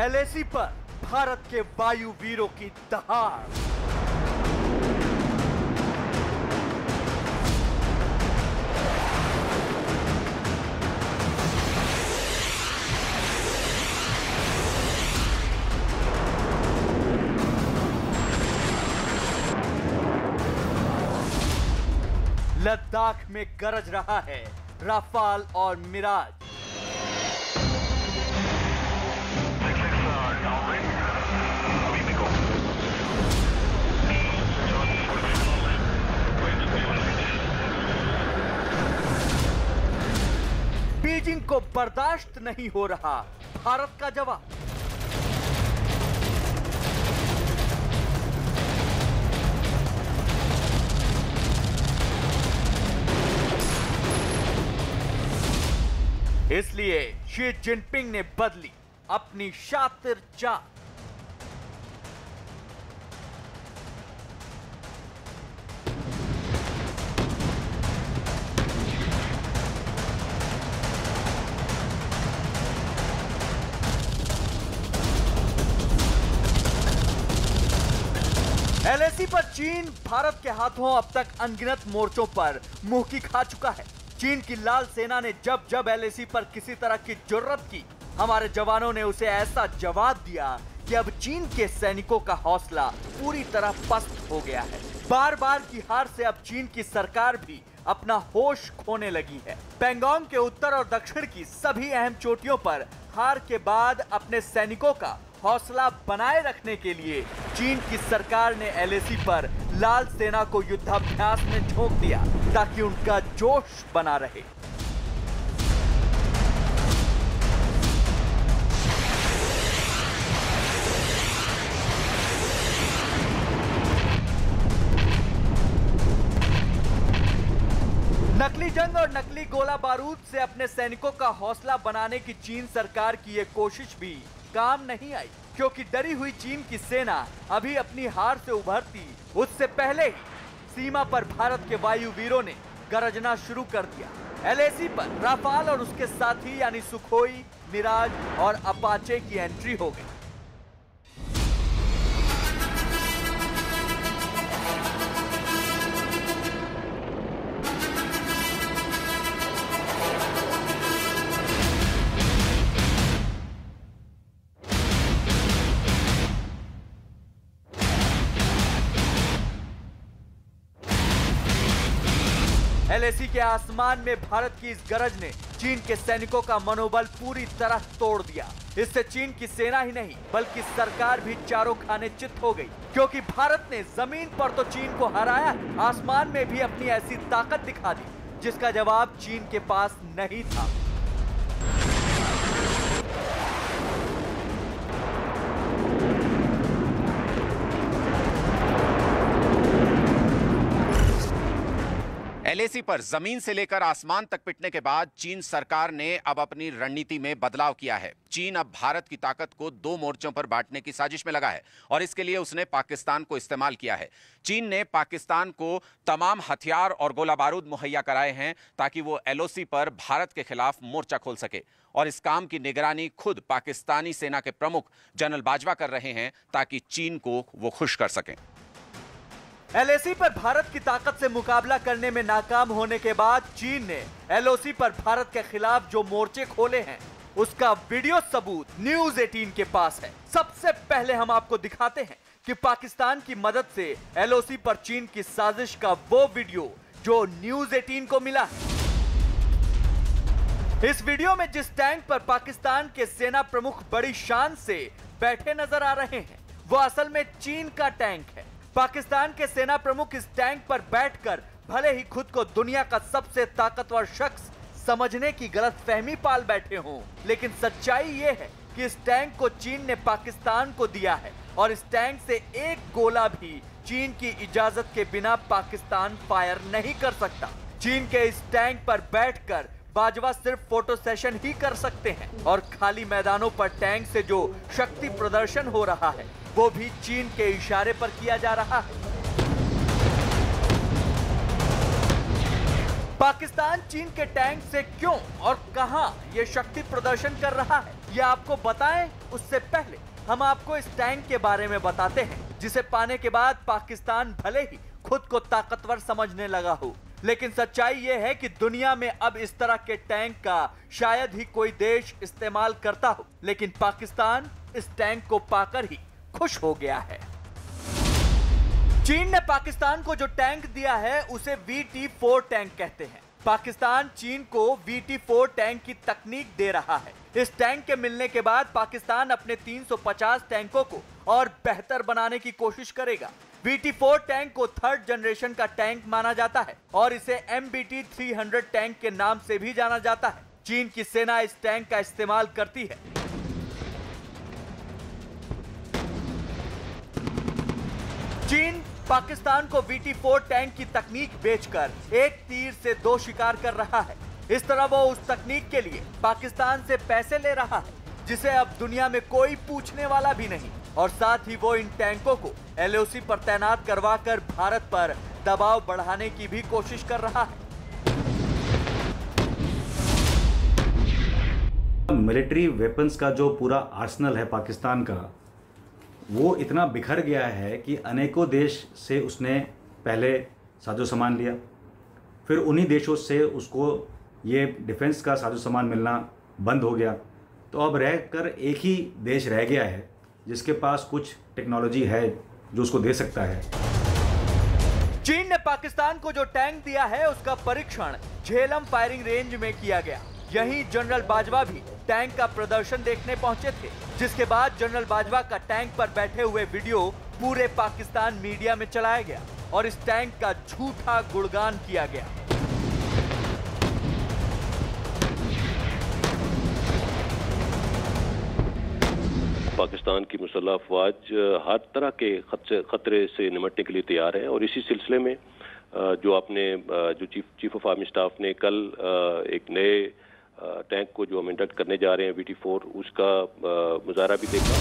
LAC पर भारत के वायु वीरों की दहाड़। लद्दाख में गरज रहा है राफाल और मिराज। बीजिंग को बर्दाश्त नहीं हो रहा भारत का जवाब। इसलिए शी जिनपिंग ने बदली अपनी शातिर चाल। LAC पर चीन भारत के हाथों अब तक अनगिनत मोर्चों पर मुंह की खा चुका है। चीन की लाल सेना ने जब जब LAC पर किसी तरह की जुर्रत की, हमारे जवानों ने उसे ऐसा जवाब दिया कि अब चीन के सैनिकों का हौसला पूरी तरह पस्त हो गया है। बार बार की हार से अब चीन की सरकार भी अपना होश खोने लगी है। पैंगोंग के उत्तर और दक्षिण की सभी अहम चोटियों पर हार के बाद अपने सैनिकों का हौसला बनाए रखने के लिए चीन की सरकार ने LAC पर लाल सेना को युद्धाभ्यास में झोंक दिया ताकि उनका जोश बना रहे। नकली जंग और नकली गोला बारूद से अपने सैनिकों का हौसला बनाने की चीन सरकार की यह कोशिश भी काम नहीं आई। क्योंकि डरी हुई चीन की सेना अभी अपनी हार से उभरती उससे पहले ही सीमा पर भारत के वायुवीरों ने गरजना शुरू कर दिया। LAC पर राफाल और उसके साथी यानी सुखोई, मिराज और अपाचे की एंट्री हो गई। LAC के आसमान में भारत की इस गरज ने चीन के सैनिकों का मनोबल पूरी तरह तोड़ दिया। इससे चीन की सेना ही नहीं बल्कि सरकार भी चारों खाने चित हो गई, क्योंकि भारत ने जमीन पर तो चीन को हराया, आसमान में भी अपनी ऐसी ताकत दिखा दी जिसका जवाब चीन के पास नहीं था। LAC पर जमीन से लेकर आसमान तक पिटने के बाद चीन सरकार ने अब अपनी रणनीति में बदलाव किया है। चीन अब भारत की ताकत को दो मोर्चों पर बांटने की साजिश में लगा है और इसके लिए उसने पाकिस्तान को इस्तेमाल किया है। चीन ने पाकिस्तान को तमाम हथियार और गोला बारूद मुहैया कराए हैं ताकि वो LOC पर भारत के खिलाफ मोर्चा खोल सके, और इस काम की निगरानी खुद पाकिस्तानी सेना के प्रमुख जनरल बाजवा कर रहे हैं ताकि चीन को वो खुश कर सकें। LAC पर भारत की ताकत से मुकाबला करने में नाकाम होने के बाद चीन ने LOC पर भारत के खिलाफ जो मोर्चे खोले हैं उसका वीडियो सबूत न्यूज 18 के पास है। सबसे पहले हम आपको दिखाते हैं कि पाकिस्तान की मदद से LOC पर चीन की साजिश का वो वीडियो जो न्यूज 18 को मिला है। इस वीडियो में जिस टैंक पर पाकिस्तान के सेना प्रमुख बड़ी शान से बैठे नजर आ रहे हैं वो असल में चीन का टैंक है। पाकिस्तान के सेना प्रमुख इस टैंक पर बैठकर भले ही खुद को दुनिया का सबसे ताकतवर शख्स समझने की गलतफहमी पाल बैठे हों, लेकिन सच्चाई यह है कि इस टैंक को चीन ने पाकिस्तान को दिया है और इस टैंक से एक गोला भी चीन की इजाजत के बिना पाकिस्तान फायर नहीं कर सकता। चीन के इस टैंक पर बैठकर बाजवा सिर्फ फोटो सेशन ही कर सकते हैं और खाली मैदानों पर टैंक से जो शक्ति प्रदर्शन हो रहा है वो भी चीन के इशारे पर किया जा रहा है। पाकिस्तान चीन के टैंक से क्यों और कहां ये शक्ति प्रदर्शन कर रहा है ये आपको बताएं उससे पहले हम आपको इस टैंक के बारे में बताते हैं जिसे पाने के बाद पाकिस्तान भले ही खुद को ताकतवर समझने लगा हो, लेकिन सच्चाई यह है कि दुनिया में अब इस तरह के टैंक का शायद ही कोई देश इस्तेमाल करता हो, लेकिन पाकिस्तान इस टैंक को पाकर ही खुश हो गया है। चीन ने पाकिस्तान को जो टैंक दिया है उसे VT-4 टैंक कहते हैं। पाकिस्तान चीन को VT-4 टैंक की तकनीक दे रहा है। इस टैंक के मिलने के बाद पाकिस्तान अपने 350 टैंकों को और बेहतर बनाने की कोशिश करेगा। VT-4 टैंक को थर्ड जनरेशन का टैंक माना जाता है और इसे MBT-300 टैंक के नाम से भी जाना जाता है। चीन की सेना इस टैंक का इस्तेमाल करती है। चीन पाकिस्तान को VT-4 टैंक की तकनीक बेचकर एक तीर से दो शिकार कर रहा है। इस तरह वो उस तकनीक के लिए पाकिस्तान से पैसे ले रहा है जिसे अब दुनिया में कोई पूछने वाला भी नहीं, और साथ ही वो इन टैंकों को LOC पर तैनात करवाकर भारत पर दबाव बढ़ाने की भी कोशिश कर रहा है। मिलिट्री वेपन्स का जो पूरा आर्सेनल है पाकिस्तान का, वो इतना बिखर गया है कि अनेकों देश से उसने पहले साजो सामान लिया, फिर उन्हीं देशों से उसको ये डिफेंस का साजो सामान मिलना बंद हो गया, तो अब रहकर एक ही देश रह गया है जिसके पास कुछ टेक्नोलॉजी है जो उसको दे सकता है। चीन ने पाकिस्तान को जो टैंक दिया है उसका परीक्षण झेलम फायरिंग रेंज में किया गया। यहीं जनरल बाजवा भी टैंक का प्रदर्शन देखने पहुंचे थे, जिसके बाद जनरल बाजवा का टैंक पर बैठे हुए वीडियो पूरे पाकिस्तान मीडिया में चलाया गया और इस टैंक का झूठा गुणगान किया गया। पाकिस्तान की मुसल्लह अफवाज हर तरह के खतरे से निपटने के लिए तैयार है और इसी सिलसिले में जो आपने जो चीफ ऑफ आर्मी स्टाफ ने कल एक नए टैंक को जो हम इंडक्ट करने जा रहे हैं VT-4 उसका मुजाहरा भी देखा।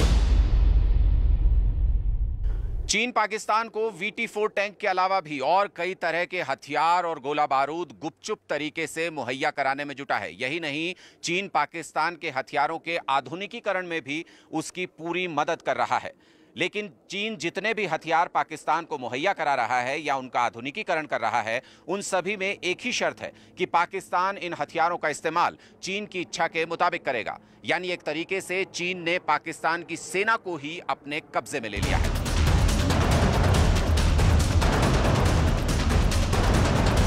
चीन पाकिस्तान को VT-4 टैंक के अलावा भी और कई तरह के हथियार और गोला बारूद गुपचुप तरीके से मुहैया कराने में जुटा है। यही नहीं, चीन पाकिस्तान के हथियारों के आधुनिकीकरण में भी उसकी पूरी मदद कर रहा है। लेकिन चीन जितने भी हथियार पाकिस्तान को मुहैया करा रहा है या उनका आधुनिकीकरण कर रहा है, उन सभी में एक ही शर्त है कि पाकिस्तान इन हथियारों का इस्तेमाल चीन की इच्छा के मुताबिक करेगा। यानी एक तरीके से चीन ने पाकिस्तान की सेना को ही अपने कब्जे में ले लिया है।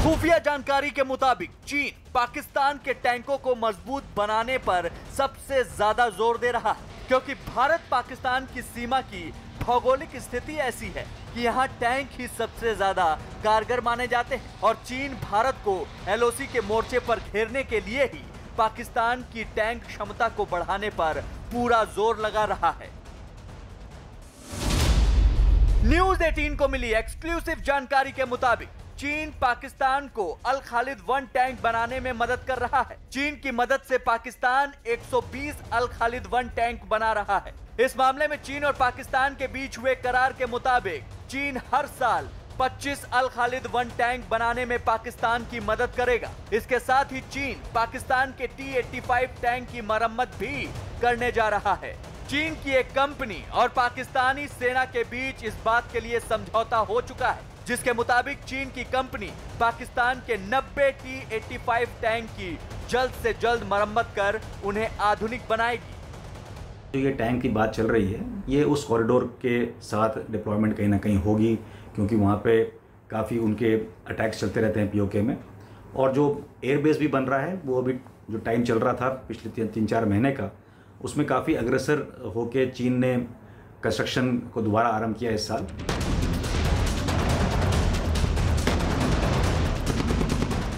खुफिया जानकारी के मुताबिक चीन पाकिस्तान के टैंकों को मजबूत बनाने पर सबसे ज्यादा जोर दे रहा है, क्योंकि भारत पाकिस्तान की सीमा की भौगोलिक स्थिति ऐसी है कि यहाँ टैंक ही सबसे ज्यादा कारगर माने जाते हैं और चीन भारत को LOC के मोर्चे पर घेरने के लिए ही पाकिस्तान की टैंक क्षमता को बढ़ाने पर पूरा जोर लगा रहा है। न्यूज 18 को मिली एक्सक्लूसिव जानकारी के मुताबिक चीन पाकिस्तान को अल खालिद 1 टैंक बनाने में मदद कर रहा है। चीन की मदद से पाकिस्तान 120 अल खालिद 1 टैंक बना रहा है। इस मामले में चीन और पाकिस्तान के बीच हुए करार के मुताबिक चीन हर साल 25 अल खालिद 1 टैंक बनाने में पाकिस्तान की मदद करेगा। इसके साथ ही चीन पाकिस्तान के T-85 टैंक की मरम्मत भी करने जा रहा है। चीन की एक कंपनी और पाकिस्तानी सेना के बीच इस बात के लिए समझौता हो चुका है, जिसके मुताबिक चीन की कंपनी पाकिस्तान के 90 T-85 टैंक की जल्द से जल्द मरम्मत कर उन्हें आधुनिक बनाएगी। जो ये टैंक की बात चल रही है, ये उस कॉरिडोर के साथ डिप्लॉयमेंट कहीं ना कहीं होगी, क्योंकि वहाँ पे काफ़ी उनके अटैक्स चलते रहते हैं POK में। और जो एयरबेस भी बन रहा है, वो अभी जो टाइम चल रहा था पिछले 3-4 महीने का, उसमें काफ़ी अग्रसर होके चीन ने कंस्ट्रक्शन को दोबारा आरंभ किया इस साल।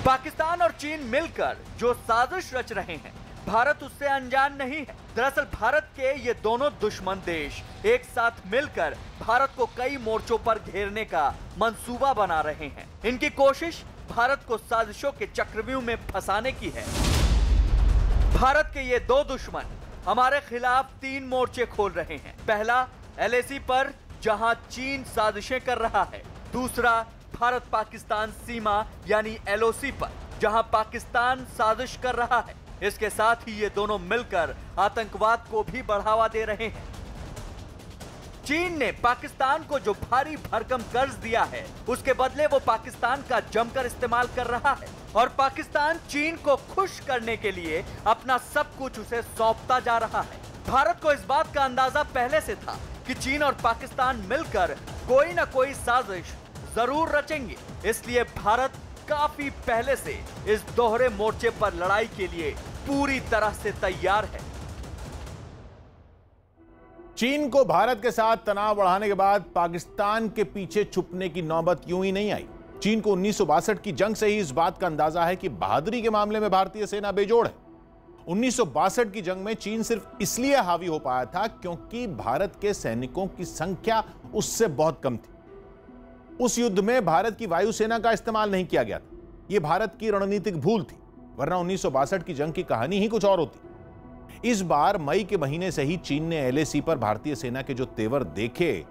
पाकिस्तान और चीन मिलकर जो साजिश रच रहे हैं, भारत उससे अनजान नहीं है। दरअसल भारत के ये दोनों दुश्मन देश एक साथ मिलकर भारत को कई मोर्चों पर घेरने का मंसूबा बना रहे हैं। इनकी कोशिश भारत को साजिशों के चक्रव्यूह में फंसाने की है। भारत के ये दो दुश्मन हमारे खिलाफ 3 मोर्चे खोल रहे हैं। पहला LAC पर, जहां चीन साजिशें कर रहा है। दूसरा भारत पाकिस्तान सीमा यानी LOC पर, जहां पाकिस्तान साजिश कर रहा है। इसके साथ ही ये दोनों मिलकर आतंकवाद को भी बढ़ावा दे रहे हैं। चीन ने पाकिस्तान को जो भारी भरकम कर्ज दिया है, उसके बदले वो पाकिस्तान का जमकर इस्तेमाल कर रहा है और पाकिस्तान चीन को खुश करने के लिए अपना सब कुछ उसे सौंपता जा रहा है। भारत को इस बात का अंदाजा पहले से था कि चीन और पाकिस्तान मिलकर कोई ना कोई साजिश जरूर रचेंगे, इसलिए भारत काफी पहले से इस दोहरे मोर्चे पर लड़ाई के लिए पूरी तरह से तैयार है। चीन को भारत के साथ तनाव बढ़ाने के बाद पाकिस्तान के पीछे छुपने की नौबत यूं ही नहीं आई। चीन को 1962 की जंग से ही इस बात का अंदाजा है कि बहादुरी के मामले में भारतीय सेना बेजोड़ है। 1962 की जंग में चीन सिर्फ इसलिए हावी हो पाया था क्योंकि भारत के सैनिकों की संख्या उससे बहुत कम थी। उस युद्ध में भारत की वायुसेना का इस्तेमाल नहीं किया गया था। यह भारत की रणनीतिक भूल थी, वरना 1962 की जंग की कहानी ही कुछ और होती। इस बार मई के महीने से ही चीन ने LAC पर भारतीय सेना के जो तेवर देखे,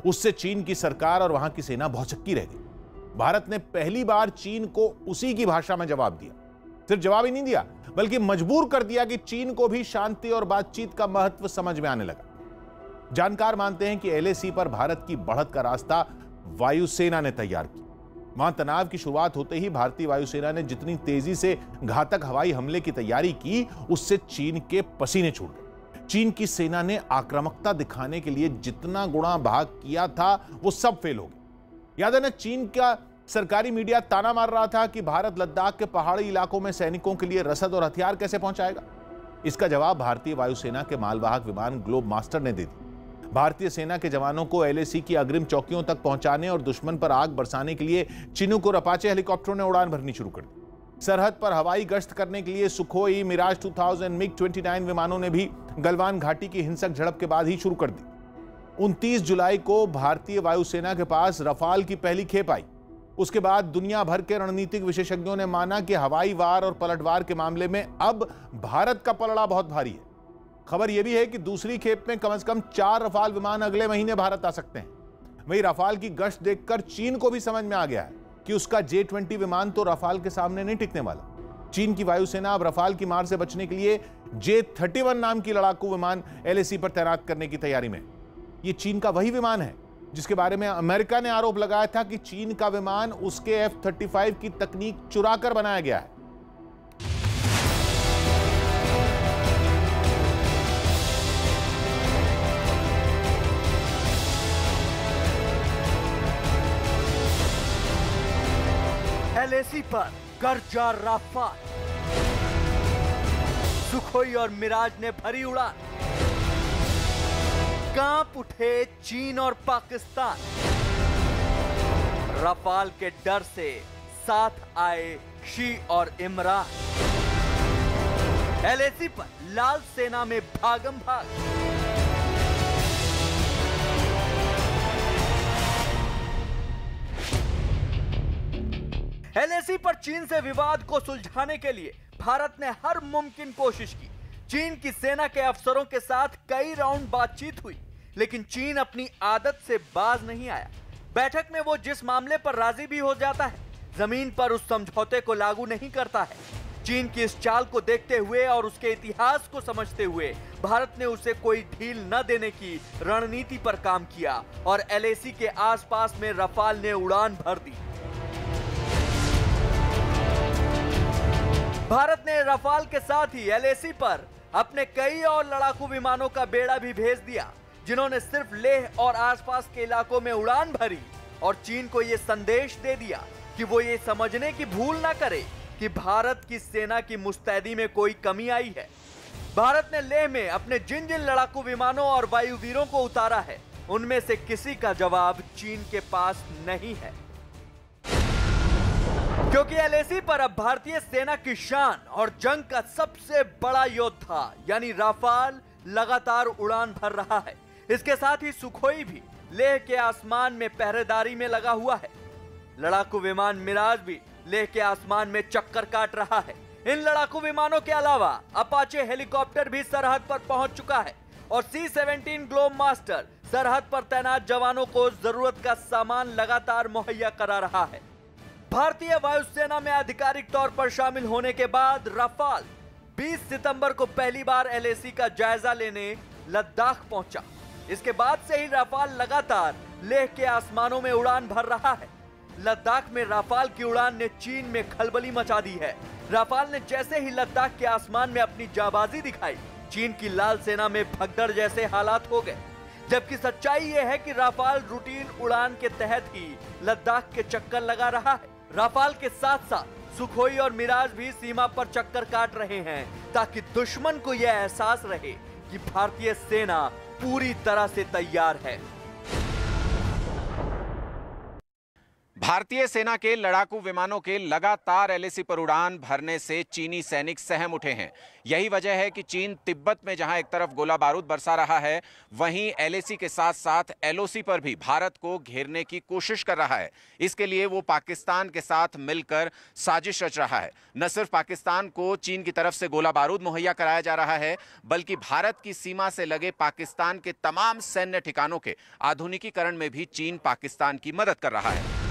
उससे चीन की सरकार और वहां की सेना भौचक्की रह गई। भारत ने पहली बार चीन को उसी की भाषा में जवाब दिया। सिर्फ जवाब ही नहीं दिया, बल्कि मजबूर कर दिया कि चीन को भी शांति और बातचीत का महत्व समझ में आने लगा। जानकार मानते हैं कि LAC पर भारत की बढ़त का रास्ता वायुसेना ने तैयार की। वहां तनाव की शुरुआत होते ही भारतीय वायुसेना ने जितनी तेजी से घातक हवाई हमले की तैयारी की, उससे चीन के पसीने छूट गए। चीन की सेना ने आक्रामकता दिखाने के लिए जितना गुणा भाग किया था, वो सब फेल हो गया। याद है ना, चीन का सरकारी मीडिया ताना मार रहा था कि भारत लद्दाख के पहाड़ी इलाकों में सैनिकों के लिए रसद और हथियार कैसे पहुंचाएगा। इसका जवाब भारतीय वायुसेना के मालवाहक विमान ग्लोब मास्टर ने दे दिया। भारतीय सेना के जवानों को LAC की अग्रिम चौकियों तक पहुंचाने और दुश्मन पर आग बरसाने के लिए चिनूक और अपाचे हेलीकॉप्टरों ने उड़ान भरनी शुरू कर दी। सरहद पर हवाई गश्त करने के लिए सुखोई, मिराज 2000, MiG-29 विमानों ने भी गलवान घाटी की हिंसक झड़प के बाद ही शुरू कर दी। 29 जुलाई को भारतीय वायुसेना के पास रफाल की पहली खेप आई। उसके बाद दुनिया भर के रणनीतिक विशेषज्ञों ने माना कि हवाई वार और पलटवार के मामले में अब भारत का पलड़ा बहुत भारी है। खबर यह भी है कि दूसरी खेप में कम से कम 4 रफाल विमान अगले महीने भारत आ सकते हैं। वहीं रफाल की गश्त देखकर चीन को भी समझ में आ गया है कि उसका J-20 विमान तो रफाल के सामने नहीं टिकने वाला। चीन की वायुसेना अब रफाल की मार से बचने के लिए J-31 नाम की लड़ाकू विमान LAC पर तैनात करने की तैयारी में। यह चीन का वही विमान है जिसके बारे में अमेरिका ने आरोप लगाया था कि चीन का विमान उसके F-35 की तकनीक चुराकर बनाया गया है। LAC पर गरजा राफाल, सुखोई और मिराज ने भरी उड़ान, कांप उठे चीन और पाकिस्तान। राफाल के डर से साथ आए शी और इमरान। LAC पर लाल सेना में भागम भाग। LAC पर चीन से विवाद को सुलझाने के लिए भारत ने हर मुमकिन कोशिश की। चीन की सेना के अफसरों के साथ कई राउंड बातचीत हुई, लेकिन चीन अपनी आदत से बाज नहीं आया। बैठक में वो जिस मामले पर राजी भी हो जाता है, जमीन पर उस समझौते को लागू नहीं करता है। चीन की इस चाल को देखते हुए और उसके इतिहास को समझते हुए भारत ने उसे कोई ढील न देने की रणनीति पर काम किया और LAC के आसपास में रफाल ने उड़ान भर दी। भारत ने रफाल के साथ ही LAC पर अपने कई और लड़ाकू विमानों का बेड़ा भी भेज दिया, जिन्होंने सिर्फ लेह और आसपास के इलाकों में उड़ान भरी और चीन को यह संदेश दे दिया कि वो ये समझने की भूल ना करे कि भारत की सेना की मुस्तैदी में कोई कमी आई है। भारत ने लेह में अपने जिन जिन लड़ाकू विमानों और वायुवीरों को उतारा है, उनमें से किसी का जवाब चीन के पास नहीं है, क्योंकि LAC पर अब भारतीय सेना की शान और जंग का सबसे बड़ा योद्धा यानी राफाल लगातार उड़ान भर रहा है। इसके साथ ही सुखोई भी लेह के आसमान में पहरेदारी में लगा हुआ है। लड़ाकू विमान मिराज भी लेह के आसमान में चक्कर काट रहा है। इन लड़ाकू विमानों के अलावा अपाचे हेलीकॉप्टर भी सरहद पर पहुंच चुका है और C-17 ग्लोब मास्टर सरहद पर तैनात जवानों को जरूरत का सामान लगातार मुहैया करा रहा है। भारतीय वायुसेना में आधिकारिक तौर पर शामिल होने के बाद राफाल 20 सितंबर को पहली बार LAC का जायजा लेने लद्दाख पहुंचा। इसके बाद से ही राफाल लगातार लेह के आसमानों में उड़ान भर रहा है। लद्दाख में राफाल की उड़ान ने चीन में खलबली मचा दी है। राफाल ने जैसे ही लद्दाख के आसमान में अपनी जाबाजी दिखाई, चीन की लाल सेना में भगदड़ जैसे हालात हो गए। जबकि सच्चाई यह है कि राफाल रूटीन उड़ान के तहत ही लद्दाख के चक्कर लगा रहा है। राफाल के साथ साथ सुखोई और मिराज भी सीमा पर चक्कर काट रहे हैं ताकि दुश्मन को यह एहसास रहे कि भारतीय सेना पूरी तरह से तैयार है। भारतीय सेना के लड़ाकू विमानों के लगातार LAC पर उड़ान भरने से चीनी सैनिक सहम उठे हैं। यही वजह है कि चीन तिब्बत में जहां एक तरफ गोला बारूद बरसा रहा है, वहीं LAC के साथ साथ LOC पर भी भारत को घेरने की कोशिश कर रहा है। इसके लिए वो पाकिस्तान के साथ मिलकर साजिश रच रहा है। न सिर्फ पाकिस्तान को चीन की तरफ से गोला बारूद मुहैया कराया जा रहा है, बल्कि भारत की सीमा से लगे पाकिस्तान के तमाम सैन्य ठिकानों के आधुनिकीकरण में भी चीन पाकिस्तान की मदद कर रहा है।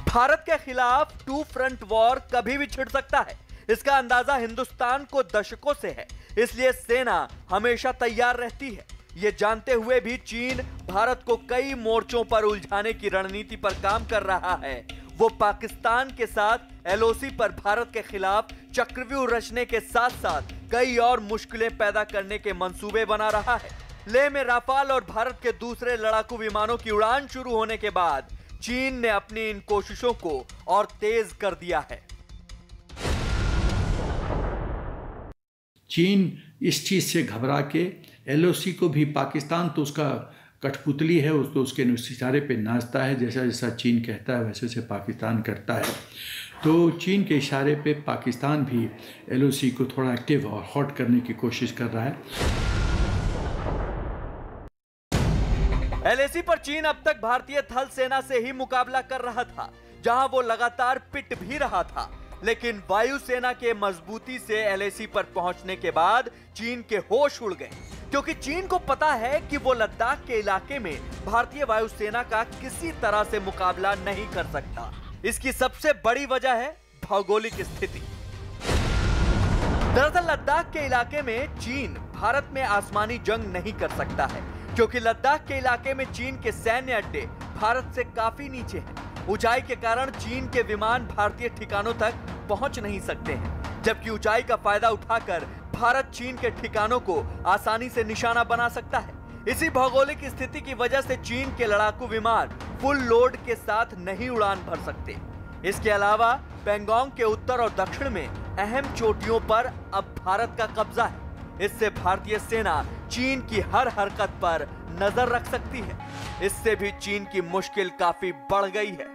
भारत के खिलाफ टू फ्रंट वॉर कभी भी छिड़ सकता है, इसका अंदाजा हिंदुस्तान को दशकों से है। इसलिए सेना हमेशा तैयार रहती है। ये जानते हुए भी चीन भारत को कई मोर्चों पर उलझाने की रणनीति पर काम कर रहा है। वो पाकिस्तान के साथ LOC पर भारत के खिलाफ चक्रव्यूह रचने के साथ साथ कई और मुश्किलें पैदा करने के मंसूबे बना रहा है। लेह में राफाल और भारत के दूसरे लड़ाकू विमानों की उड़ान शुरू होने के बाद चीन ने अपनी इन कोशिशों को और तेज कर दिया है। चीन इस चीज से घबरा के LOC को भी, पाकिस्तान तो उसका कठपुतली है, उसको उसके इशारे पे नाचता है, जैसा जैसा चीन कहता है वैसे वैसे पाकिस्तान करता है। तो चीन के इशारे पे पाकिस्तान भी LOC को थोड़ा एक्टिव और हॉट करने की कोशिश कर रहा है। LAC पर चीन अब तक भारतीय थल सेना से ही मुकाबला कर रहा था, जहां वो लगातार पिट भी रहा था। लेकिन वायुसेना के मजबूती से LAC पर पहुंचने के बाद चीन के होश उड़ गए। क्योंकि चीन को पता है कि वो लद्दाख के इलाके में भारतीय वायुसेना का किसी तरह से मुकाबला नहीं कर सकता। इसकी सबसे बड़ी वजह है भौगोलिक स्थिति। दरअसल लद्दाख के इलाके में चीन भारत में आसमानी जंग नहीं कर सकता है, क्योंकि लद्दाख के इलाके में चीन के सैन्य अड्डे भारत से काफी नीचे हैं। ऊंचाई के कारण चीन के विमान भारतीय ठिकानों तक पहुंच नहीं सकते हैं, जबकि ऊंचाई का फायदा उठाकर भारत चीन के ठिकानों को आसानी से निशाना बना सकता है। इसी भौगोलिक स्थिति की वजह से चीन के लड़ाकू विमान फुल लोड के साथ नहीं उड़ान भर सकते। इसके अलावा पैंगोंग के उत्तर और दक्षिण में अहम चोटियों पर अब भारत का कब्जा है। इससे भारतीय सेना चीन की हर हरकत पर नजर रख सकती है। इससे भी चीन की मुश्किल काफी बढ़ गई है।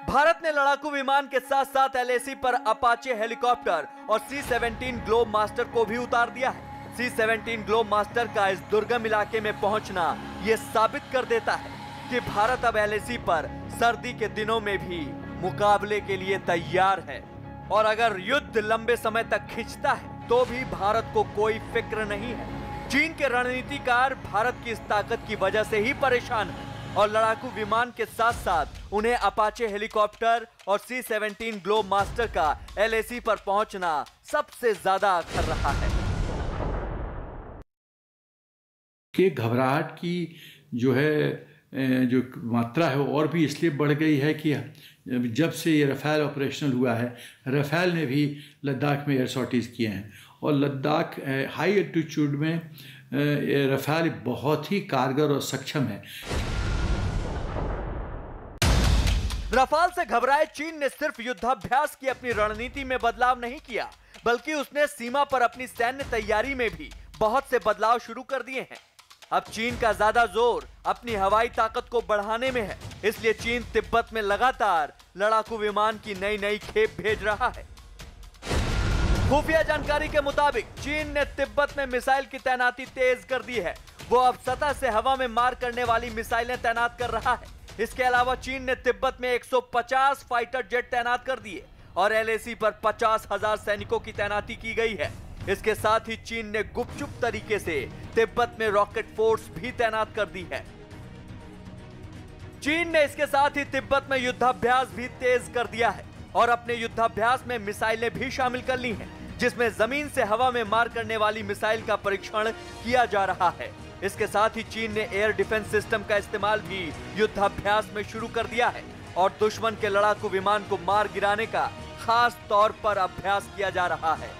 भारत ने लड़ाकू विमान के साथ साथ LAC पर अपाचे हेलीकॉप्टर और C-17 ग्लोब मास्टर को भी उतार दिया है। C-17 ग्लोब मास्टर का इस दुर्गम इलाके में पहुंचना यह साबित कर देता है कि भारत अब LAC पर सर्दी के दिनों में भी मुकाबले के लिए तैयार है, और अगर युद्ध लंबे समय तक खिंचता है तो भी भारत को कोई फिक्र नहीं है। चीन के रणनीतिकार भारत की इस ताकत की वजह से ही परेशान है, और लड़ाकू विमान के साथ साथ उन्हें अपाचे हेलीकॉप्टर और C-17 ग्लोब मास्टर का LAC पर पहुंचना सबसे ज्यादा अखर रहा है। कि घबराहट की जो मात्रा है वो और भी इसलिए बढ़ गई है कि जब से ये रफ़ाल ऑपरेशनल हुआ है, रफ़ाल ने भी लद्दाख में एयर सॉर्टीज़ किए हैं, और लद्दाख हाई एल्टीट्यूड में रफ़ाल बहुत ही कारगर और सक्षम है। रफाल से घबराए चीन ने सिर्फ युद्धाभ्यास की अपनी रणनीति में बदलाव नहीं किया, बल्कि उसने सीमा पर अपनी सैन्य तैयारी में भी बहुत से बदलाव शुरू कर दिए हैं। अब चीन का ज्यादा जोर अपनी हवाई ताकत को बढ़ाने में है, इसलिए चीन तिब्बत में लगातार लड़ाकू विमान की नई नई खेप भेज रहा है। खुफिया जानकारी के मुताबिक चीन ने तिब्बत में मिसाइल की तैनाती तेज कर दी है। वो अब सतह से हवा में मार करने वाली मिसाइलें तैनात कर रहा है। इसके अलावा चीन ने तिब्बत में 150 फाइटर जेट तैनात कर दिए और LAC पर 50,000 सैनिकों की तैनाती की गई है। इसके साथ ही चीन ने गुपचुप तरीके से तिब्बत में रॉकेट फोर्स भी तैनात कर दी है। चीन ने इसके साथ ही तिब्बत में युद्धाभ्यास भी तेज कर दिया है और अपने युद्धाभ्यास में मिसाइलें भी शामिल कर ली हैं, जिसमें जमीन से हवा में मार करने वाली मिसाइल का परीक्षण किया जा रहा है। इसके साथ ही चीन ने एयर डिफेंस सिस्टम का इस्तेमाल भी युद्धाभ्यास में शुरू कर दिया है और दुश्मन के लड़ाकू विमान को मार गिराने का खास तौर पर अभ्यास किया जा रहा है।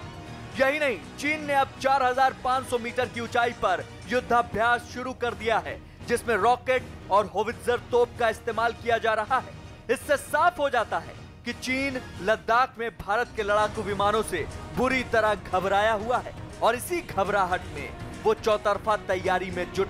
यही नहीं, चीन ने अब 4,500 मीटर की ऊंचाई पर युद्धाभ्यास शुरू कर दिया है, जिसमें रॉकेट और होवित्जर तोप का इस्तेमाल किया जा रहा है। इससे साफ हो जाता है कि चीन लद्दाख में भारत के लड़ाकू विमानों से बुरी तरह घबराया हुआ है और इसी घबराहट में वो चौतरफा तैयारी में जुट